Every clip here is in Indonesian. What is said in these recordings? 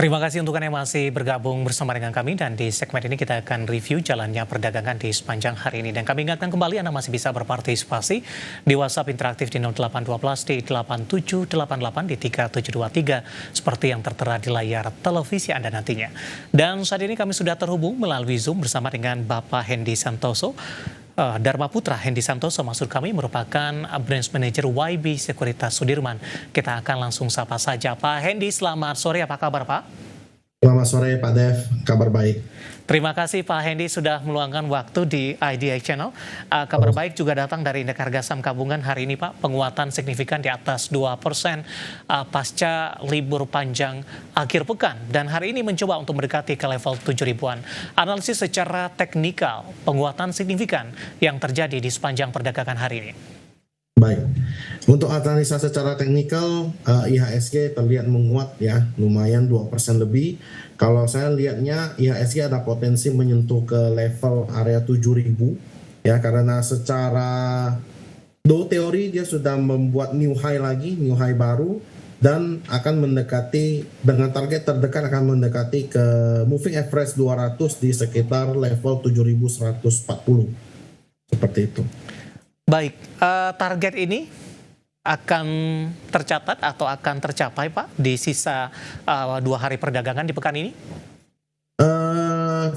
Terima kasih untuk Anda yang masih bergabung bersama dengan kami dan di segmen ini kita akan review jalannya perdagangan di sepanjang hari ini. Dan kami ingatkan kembali Anda masih bisa berpartisipasi di WhatsApp interaktif di 0812 di 8788 di 3723 seperti yang tertera di layar televisi Anda nantinya. Dan saat ini kami sudah terhubung melalui Zoom bersama dengan Bapak Hendy Santoso. Dharma Putra Hendy Santoso maksud kami merupakan Branch Manager YB Sekuritas Sudirman. Kita akan langsung sapa saja Pak Hendy, selamat sore, apa kabar Pak? Selamat sore Pak Dev, kabar baik. Terima kasih Pak Hendy sudah meluangkan waktu di IDI Channel. Kabar baik juga datang dari Indeks Harga Saham Gabungan hari ini Pak, penguatan signifikan di atas 2% pasca libur panjang akhir pekan. Dan hari ini mencoba untuk mendekati ke level 7.000-an. Analisis secara teknikal, penguatan signifikan yang terjadi di sepanjang perdagangan hari ini. Baik, untuk analisa secara teknikal IHSG terlihat menguat ya, lumayan 2% lebih. Kalau saya lihatnya IHSG ada potensi menyentuh ke level area 7.000 ya, karena secara teori dia sudah membuat new high lagi, new high baru, dan akan mendekati dengan target terdekat akan mendekati ke moving average 200 di sekitar level 7.140 seperti itu. Baik, target ini akan tercatat atau akan tercapai Pak di sisa 2 hari perdagangan di pekan ini?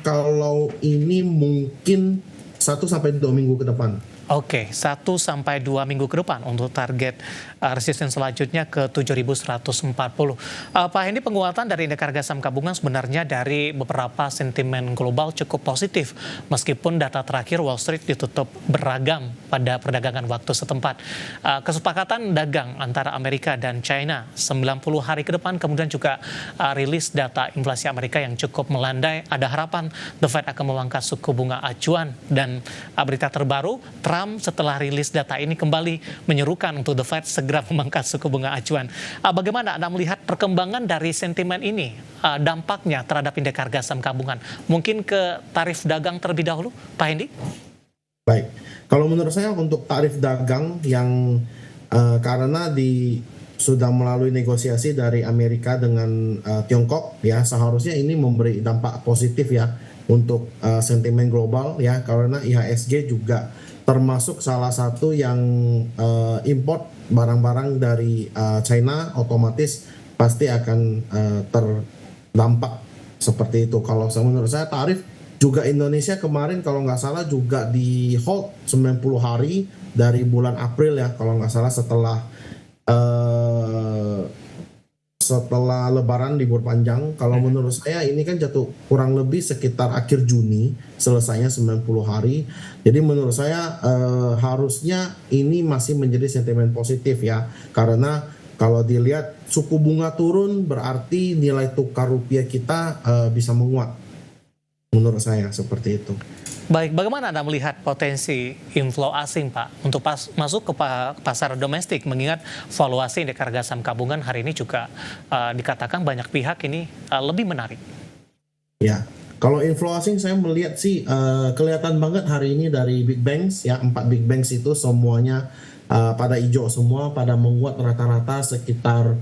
Kalau ini mungkin 1-2 minggu ke depan. Oke, 1-2 minggu ke depan untuk target resisten selanjutnya ke 7.140. Pak Hendy, penguatan dari Indeks Harga Saham Gabungan sebenarnya dari beberapa sentimen global cukup positif. Meskipun data terakhir Wall Street ditutup beragam pada perdagangan waktu setempat. Kesepakatan dagang antara Amerika dan China 90 hari ke depan, kemudian juga rilis data inflasi Amerika yang cukup melandai. Ada harapan The Fed akan memangkas suku bunga acuan. Dan berita terbaru, Trump setelah rilis data ini kembali menyerukan untuk The Fed segera memangkas suku bunga acuan. Bagaimana Anda melihat perkembangan dari sentimen ini, dampaknya terhadap Indeks Harga Saham Gabungan? Mungkin ke tarif dagang terlebih dahulu, Pak Hendy? Baik, kalau menurut saya untuk tarif dagang yang karena sudah melalui negosiasi dari Amerika dengan Tiongkok ya, seharusnya ini memberi dampak positif ya untuk sentimen global ya, karena IHSG juga termasuk salah satu yang import barang-barang dari China, otomatis pasti akan terdampak seperti itu. Kalau menurut saya tarif juga Indonesia kemarin kalau nggak salah juga di hold 90 hari dari bulan April ya, kalau nggak salah setelah Lebaran libur panjang. Kalau menurut saya ini kan jatuh kurang lebih sekitar akhir Juni selesainya 90 hari. Jadi menurut saya harusnya ini masih menjadi sentimen positif ya, karena kalau dilihat suku bunga turun berarti nilai tukar rupiah kita bisa menguat. Menurut saya seperti itu. Baik, bagaimana Anda melihat potensi inflow asing Pak untuk masuk ke pasar domestik, mengingat valuasi Indeks Harga Saham Gabungan hari ini juga dikatakan banyak pihak ini lebih menarik? Ya, kalau inflow asing saya melihat sih kelihatan banget hari ini dari big banks ya, 4 big banks itu semuanya pada hijau semua, pada menguat rata-rata sekitar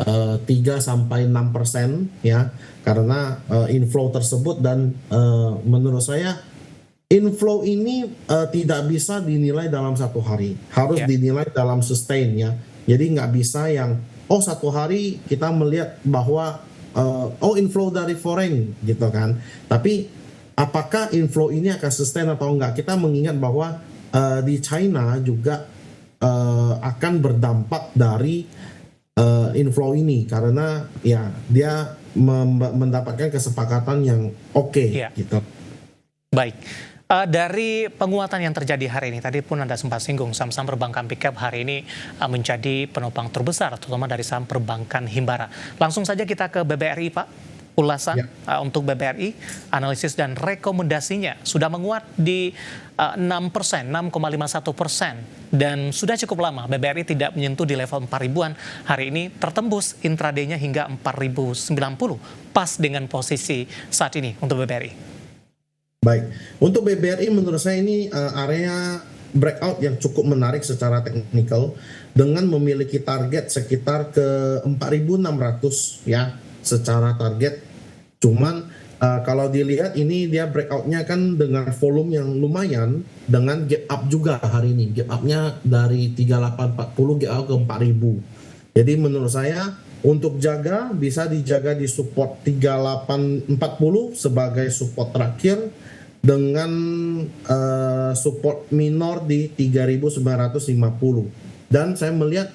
3-6% ya, karena inflow tersebut. Dan menurut saya inflow ini tidak bisa dinilai dalam 1 hari, harus dinilai dalam sustain ya. Jadi nggak bisa yang satu hari kita melihat bahwa inflow dari foreign gitu kan, tapi apakah inflow ini akan sustain atau enggak? Kita mengingat bahwa di China juga akan berdampak dari inflow ini, karena ya dia mendapatkan kesepakatan yang oke gitu. Baik. Dari penguatan yang terjadi hari ini, tadi pun Anda sempat singgung, saham-saham perbankan pickup hari ini menjadi penopang terbesar, terutama dari saham perbankan Himbara. Langsung saja kita ke BBRI Pak, ulasan untuk BBRI, analisis dan rekomendasinya sudah menguat di 6%, 6,51%. Dan sudah cukup lama BBRI tidak menyentuh di level 4.000-an, hari ini tertembus intraday-nya hingga 4.090, pas dengan posisi saat ini untuk BBRI. Baik, untuk BBRI menurut saya ini area breakout yang cukup menarik secara teknikal dengan memiliki target sekitar ke 4.600 ya, secara target. Cuman kalau dilihat ini dia breakoutnya kan dengan volume yang lumayan, dengan gap up juga hari ini. Gap upnya dari 3840 gap up ke 4000. Jadi menurut saya untuk jaga bisa dijaga di support 3840 sebagai support terakhir, dengan support minor di 3950. Dan saya melihat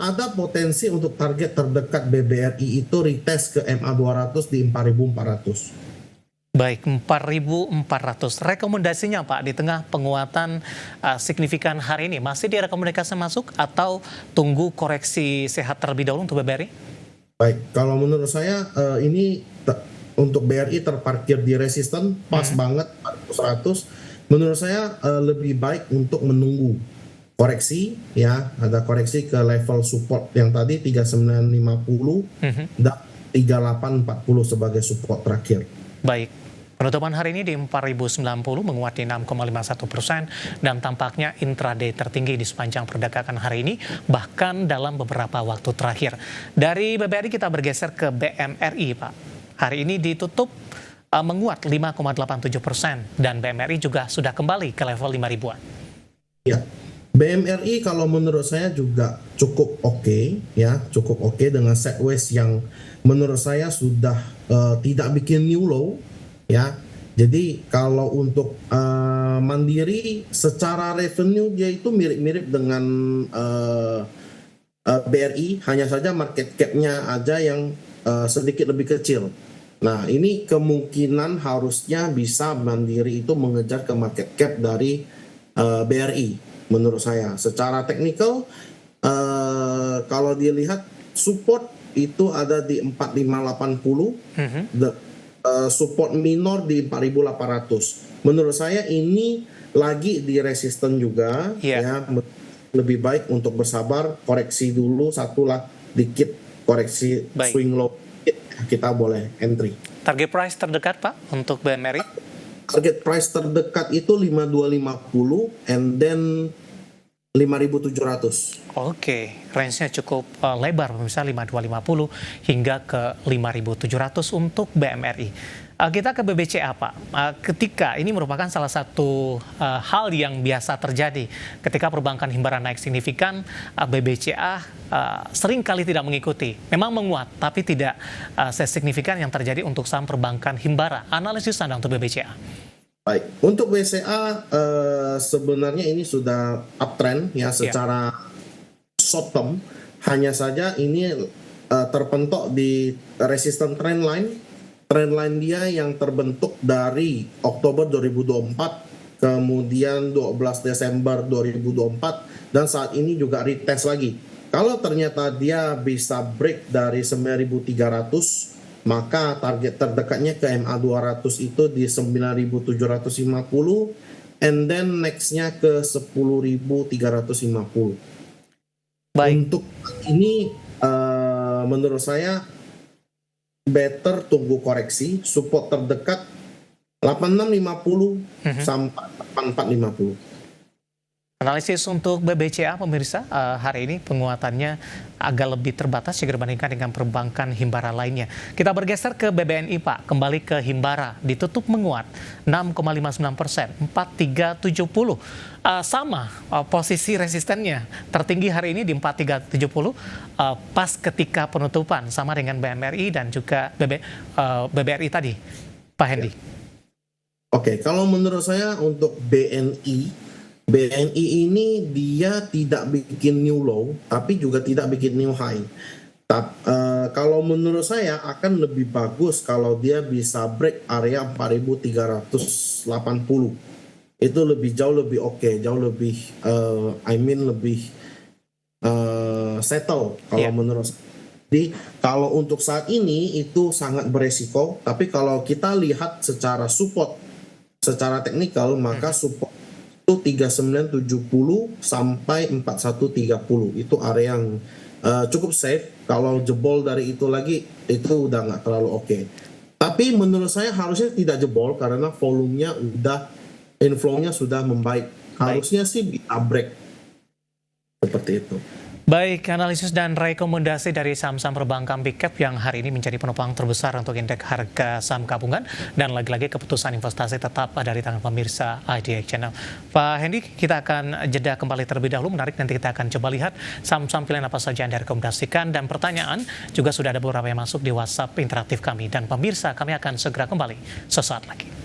ada potensi untuk target terdekat BBRI itu retest ke MA200 di 4400. Baik, 4.400. Rekomendasinya Pak, di tengah penguatan signifikan hari ini, masih direkomendasikan masuk atau tunggu koreksi sehat terlebih dahulu untuk BBRI? Baik, kalau menurut saya ini untuk BRI terparkir di resisten pas banget 100. Menurut saya lebih baik untuk menunggu koreksi, ya, ada koreksi ke level support yang tadi 3950 dan 3840 sebagai support terakhir. Baik, penutupan hari ini di 4090 menguat di 6,51% dan tampaknya intraday tertinggi di sepanjang perdagangan hari ini, bahkan dalam beberapa waktu terakhir. Dari BBRI kita bergeser ke BMRI, Pak. Hari ini ditutup menguat 5,87% dan BMRI juga sudah kembali ke level 5.000-an. Ya, BMRI kalau menurut saya juga cukup oke, ya, cukup oke dengan sideways yang menurut saya sudah tidak bikin new low, ya. Jadi kalau untuk Mandiri secara revenue dia itu mirip-mirip dengan BRI, hanya saja market cap-nya aja yang sedikit lebih kecil. Nah, ini kemungkinan harusnya bisa Mandiri itu mengejar ke market cap dari BRI menurut saya. Secara teknikal kalau dilihat support itu ada di 4580, support minor di 4800. Menurut saya ini lagi di resisten juga, ya, lebih baik untuk bersabar, koreksi dulu satulah dikit, koreksi swing low kita boleh entry. Target price terdekat Pak untuk BMRI? Target price terdekat itu 5250 and then 5.700. Oke, range-nya cukup lebar, misalnya 5250 hingga ke 5.700 untuk BMRI. Kita ke BBCA Pak. Ketika ini merupakan salah satu hal yang biasa terjadi ketika perbankan himbara naik signifikan, BBCA sering kali tidak mengikuti. Memang menguat, tapi tidak sesignifikan yang terjadi untuk saham perbankan himbara. Analisis Anda untuk BBCA? Baik, untuk BCA sebenarnya ini sudah uptrend ya secara short term, hanya saja ini terpentok di resistance trendline dia yang terbentuk dari Oktober 2024, kemudian 12 Desember 2024, dan saat ini juga retest lagi. Kalau ternyata dia bisa break dari 9.300, maka target terdekatnya ke MA200 itu di 9.750 and then nextnya ke 10.350. Baik. Untuk ini menurut saya better tunggu koreksi, support terdekat 8650 sampai 8450. Analisis untuk BBCA pemirsa, hari ini penguatannya agak lebih terbatas jika dibandingkan dengan perbankan himbara lainnya. Kita bergeser ke BBNI Pak, kembali ke himbara, ditutup menguat 6,59%, 4370. Sama posisi resistennya, tertinggi hari ini di 4370, pas ketika penutupan, sama dengan BMRI dan juga BBRI tadi, Pak Hendy. Oke, kalau menurut saya untuk BNI ini dia tidak bikin new low, tapi juga tidak bikin new high. Kalau menurut saya akan lebih bagus kalau dia bisa break area 4.380. Itu jauh lebih oke, jauh lebih lebih settle kalau menurut saya. Jadi kalau untuk saat ini itu sangat beresiko, tapi kalau kita lihat secara support, secara teknikal, maka support itu 3970 sampai 4130 itu area yang cukup safe. Kalau jebol dari itu lagi itu udah nggak terlalu oke. Tapi menurut saya harusnya tidak jebol karena volumenya inflow-nya sudah membaik. Harusnya sih bisa break seperti itu. Baik, analisis dan rekomendasi dari saham-saham perbankan Big Cap yang hari ini menjadi penopang terbesar untuk indeks harga saham gabungan, dan lagi-lagi keputusan investasi tetap ada di tangan pemirsa IDX Channel. Pak Hendy, kita akan jeda kembali terlebih dahulu. Menarik, nanti kita akan coba lihat saham-saham pilihan apa saja yang direkomendasikan, dan pertanyaan juga sudah ada beberapa yang masuk di WhatsApp interaktif kami. Dan pemirsa, kami akan segera kembali sesaat lagi.